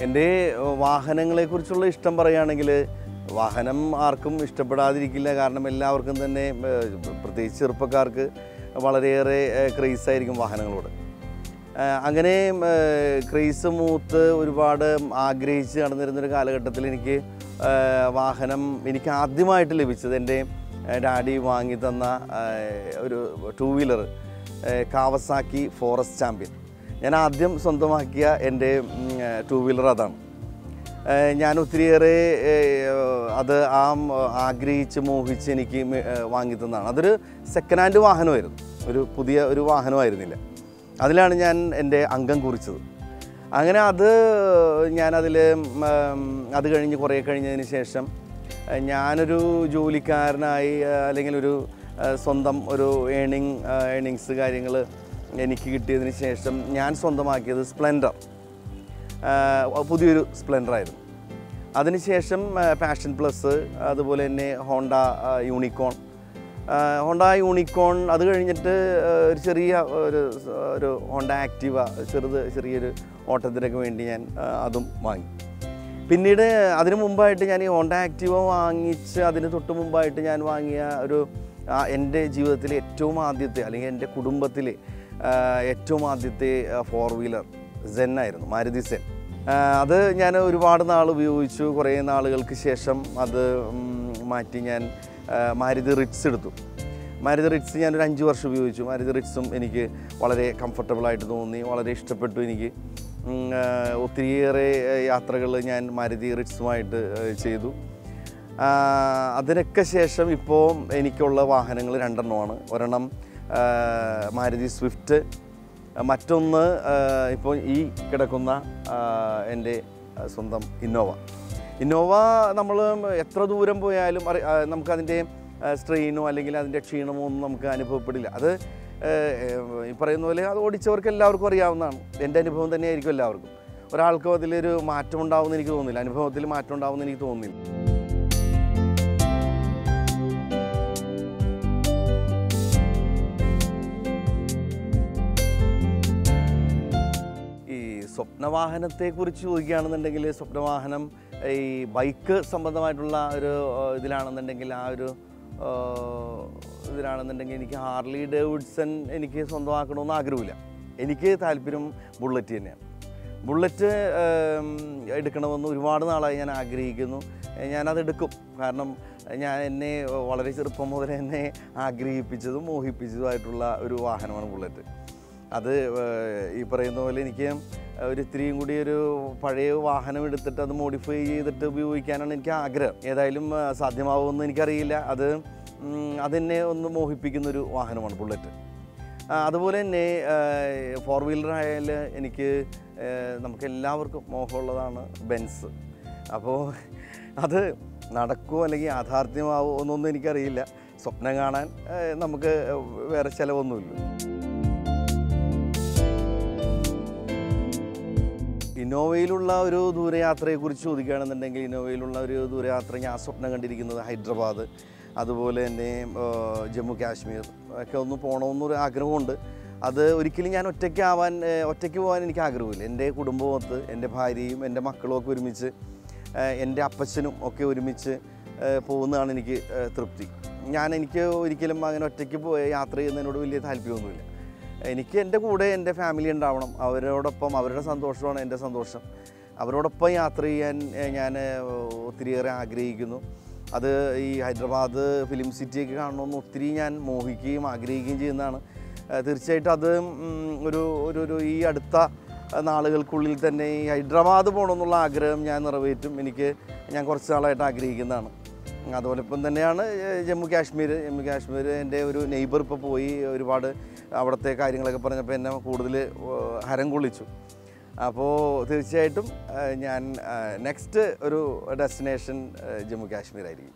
എൻ്റെ വാഹനങ്ങളെക്കുറിച്ചുള്ള ഇഷ്ടം പറയുകയാണെങ്കിൽ വാഹനം ആർക്കും ഇഷ്ടപ്പെടാതിരിക്കില്ല. കാരണം എല്ലാവർക്കും തന്നെ പ്രത്യേകിച്ച് ചെറുപ്പക്കാർക്ക് വളരെയേറെ ക്രേസായിരിക്കും വാഹനങ്ങളോട്. അങ്ങനെ ക്രേസ് മൂത്ത് ഒരുപാട് ആഗ്രഹിച്ച് നടന്നിരുന്നൊരു കാലഘട്ടത്തിൽ എനിക്ക് ആദ്യമായിട്ട് ലഭിച്ചത് എൻ്റെ ഡാഡി വാങ്ങി തന്ന ഒരു 2 വീലർ കാവസാക്കി ഫോറസ്റ്റ് ചാമ്പ്യൻ. ഞാൻ ആദ്യം സ്വന്തമാക്കിയ എൻ്റെ 2 വീലർ അതാണ്. ഞാൻ ഒത്തിരിയേറെ അത് ആഗ്രഹിച്ച് മോഹിച്ച് എനിക്ക് വാങ്ങി തന്നതാണ്. അതൊരു സെക്കൻഡ് ഹാൻഡ് വാഹനമായിരുന്നു, പുതിയ ഒരു വാഹനമായിരുന്നില്ല. അതിലാണ് ഞാൻ എൻ്റെ അംഗം കുറിച്ചത്. അങ്ങനെ അത് കഴിഞ്ഞ് കുറേ കഴിഞ്ഞതിന് ശേഷം ഞാനൊരു ജോലിക്കാരനായി, അല്ലെങ്കിൽ ഒരു സ്വന്തം ഒരു ഏണിങ്സ് കാര്യങ്ങൾ എനിക്ക് കിട്ടിയതിന് ശേഷം ഞാൻ സ്വന്തമാക്കിയത് സ്പ്ലെൻഡർ, പുതിയൊരു സ്പ്ലെൻഡറായിരുന്നു. അതിനുശേഷം പാഷൻ പ്ലസ്, അതുപോലെ തന്നെ ഹോണ്ട യൂണിക്കോൺ. അത് കഴിഞ്ഞിട്ട് ഒരു ചെറിയ ഒരു ഹോണ്ട ആക്റ്റീവ ചെറിയൊരു ഓട്ടത്തിനൊക്കെ വേണ്ടി ഞാൻ അതും വാങ്ങി. പിന്നീട് അതിന് മുമ്പായിട്ട് ഞാൻ ഈ ഹോണ്ട ആക്റ്റീവ വാങ്ങിച്ച് അതിന് തൊട്ട് മുമ്പായിട്ട് ഞാൻ വാങ്ങിയ എൻ്റെ ജീവിതത്തിലെ ഏറ്റവും ആദ്യത്തെ, അല്ലെങ്കിൽ എൻ്റെ കുടുംബത്തിലെ ഏറ്റവും ആദ്യത്തെ 4 വീലർ സെൻ ആയിരുന്നു, മാരുതി സെൻ. അത് ഞാൻ ഒരുപാട് നാൾ ഉപയോഗിച്ചു. കുറേ നാളുകൾക്ക് ശേഷം അത് മാറ്റി ഞാൻ മാരുതി റിറ്റ്സ് എടുത്തു. മാരുതി റിറ്റ്സ് ഞാനൊരു 5 വർഷം ഉപയോഗിച്ചു. മാരുതി റിറ്റ്സും എനിക്ക് വളരെ കംഫർട്ടബിളായിട്ട് തോന്നി, വളരെ ഇഷ്ടപ്പെട്ടു. എനിക്ക് ഒത്തിരിയേറെ യാത്രകൾ ഞാൻ മാരുതി റിറ്റ്സുമായിട്ട് ചെയ്തു. അതിനൊക്കെ ശേഷം ഇപ്പോൾ എനിക്കുള്ള വാഹനങ്ങൾ 2 എണ്ണമാണ്. ഒരെണ്ണം മാരുതി സ്വിഫ്റ്റ്, മറ്റൊന്ന് ഇപ്പോൾ ഈ കിടക്കുന്ന എൻ്റെ സ്വന്തം ഇന്നോവ. നമ്മൾ എത്ര ദൂരം പോയാലും നമുക്കതിൻ്റെ സ്ട്രെയിനോ അല്ലെങ്കിൽ അതിൻ്റെ ക്ഷീണമോ ഒന്നും നമുക്ക് അനുഭവപ്പെടില്ല. അത് ഈ പറയുന്ന പോലെ അത് ഓടിച്ചവർക്ക് എല്ലാവർക്കും അറിയാവുന്നതാണ്. എൻ്റെ അനുഭവം തന്നെയായിരിക്കും എല്ലാവർക്കും. ഒരാൾക്കും അതിലൊരു മാറ്റം ഉണ്ടാവുമെന്ന് എനിക്ക് തോന്നുന്നില്ല, അനുഭവത്തിൽ മാറ്റം ഉണ്ടാവുമെന്ന് എനിക്ക് തോന്നുന്നില്ല. സ്വപ്നവാഹനത്തെക്കുറിച്ച് ചോദിക്കുകയാണെന്നുണ്ടെങ്കിൽ, സ്വപ്നവാഹനം ഈ ബൈക്ക് സംബന്ധമായിട്ടുള്ള ഒരു ഇതിലാണെന്നുണ്ടെങ്കിൽ എനിക്ക് ഹാർലി ഡേവിഡ്സൺ എനിക്ക് സ്വന്തമാക്കണമെന്ന് ആഗ്രഹമില്ല. എനിക്ക് താല്പര്യം ബുള്ളറ്റ് തന്നെയാണ്. ബുള്ളറ്റ് എടുക്കണമെന്ന് ഒരുപാട് നാളായി ഞാൻ ആഗ്രഹിക്കുന്നു. ഞാനതെടുക്കും. കാരണം എന്നെ വളരെ ചെറുപ്പം മുതൽ എന്നെ ആഗ്രഹിപ്പിച്ചതും മോഹിപ്പിച്ചതുമായിട്ടുള്ള ഒരു വാഹനമാണ് ബുള്ളറ്റ്. അത് ഈ പറയുന്ന പോലെ എനിക്ക് ഇത്തിരിയും കൂടി ഒരു പഴയ വാഹനം എടുത്തിട്ട് അത് മോഡിഫൈ ചെയ്തിട്ട് ഉപയോഗിക്കാനാണ് എനിക്ക് ആഗ്രഹം. ഏതായാലും സാധ്യമാവുമെന്ന് എനിക്കറിയില്ല. അതെന്നെ ഒന്ന് മോഹിപ്പിക്കുന്നൊരു വാഹനമാണ് ബുള്ളറ്റ്. അതുപോലെ തന്നെ 4 വീലർ ആയാൽ നമുക്ക് എല്ലാവർക്കും മോഹമുള്ളതാണ് ബെൻസ്. അപ്പോൾ അത് നടക്കുമോ അല്ലെങ്കിൽ യാഥാർത്ഥ്യമാവുമോ എന്നൊന്നും എനിക്കറിയില്ല. സ്വപ്നം കാണാൻ നമുക്ക് വേറെ ചിലവൊന്നുമില്ല. ഇന്നോവയിലുള്ള ഒരു ദൂരയാത്രയെക്കുറിച്ച് ചോദിക്കുകയാണെന്നുണ്ടെങ്കിൽ, ഇന്നോവയിലുള്ള ഒരു ദൂരയാത്ര ഞാൻ സ്വപ്നം കണ്ടിരിക്കുന്നത് ഹൈദരാബാദ്, അതുപോലെ തന്നെ ജമ്മു കാശ്മീർ ഒക്കെ ഒന്ന് പോകണമെന്നൊരു ആഗ്രഹമുണ്ട്. അത് ഒരിക്കലും ഞാൻ ഒറ്റയ്ക്ക് പോകാൻ എനിക്ക് ആഗ്രഹമില്ല. എൻ്റെ കുടുംബമൊത്ത്, എൻ്റെ ഭാര്യയും എൻ്റെ മക്കളും ഒക്കെ ഒരുമിച്ച്, എൻ്റെ അപ്പച്ചനും ഒക്കെ ഒരുമിച്ച് പോകുന്നതാണ് എനിക്ക് തൃപ്തി. എനിക്ക് ഒരിക്കലും അങ്ങനെ ഒറ്റയ്ക്ക് യാത്ര ചെയ്യുന്നതിനോട് വലിയ താല്പര്യമൊന്നുമില്ല. എനിക്ക് എൻ്റെ കൂടെ എൻ്റെ ഫാമിലി ഉണ്ടാവണം. അവരോടൊപ്പം, അവരുടെ സന്തോഷമാണ് എൻ്റെ സന്തോഷം. അവരോടൊപ്പം യാത്ര ചെയ്യാൻ ഞാൻ ഒത്തിരിയേറെ ആഗ്രഹിക്കുന്നു. അത് ഈ ഹൈദരാബാദ് ഫിലിം സിറ്റിയൊക്കെ കാണണമെന്ന് ഒത്തിരി ഞാൻ മോഹിക്കുകയും ആഗ്രഹിക്കുകയും ചെയ്യുന്നതാണ്. തീർച്ചയായിട്ടും അത് ഈ അടുത്ത നാളുകൾക്കുള്ളിൽ തന്നെ ഈ ഹൈദരാബാദ് പോകണമെന്നുള്ള ആഗ്രഹം ഞാൻ നിറവേറ്റും. ഞാൻ കുറച്ച് നാളായിട്ട് ആഗ്രഹിക്കുന്നതാണ്. അതോടൊപ്പം തന്നെയാണ് ജമ്മു കാശ്മീർ. എൻ്റെ ഒരു നെയ്ബർ ഇപ്പോൾ പോയി ഒരുപാട് അവിടുത്തെ കാര്യങ്ങളൊക്കെ പറഞ്ഞപ്പോൾ എന്നെ കൂടുതൽ ഹരം കൊള്ളിച്ചു. അപ്പോൾ തീർച്ചയായിട്ടും ഞാൻ നെക്സ്റ്റ് ഒരു ഡെസ്റ്റിനേഷൻ ജമ്മു കാശ്മീർ ആയിരിക്കും.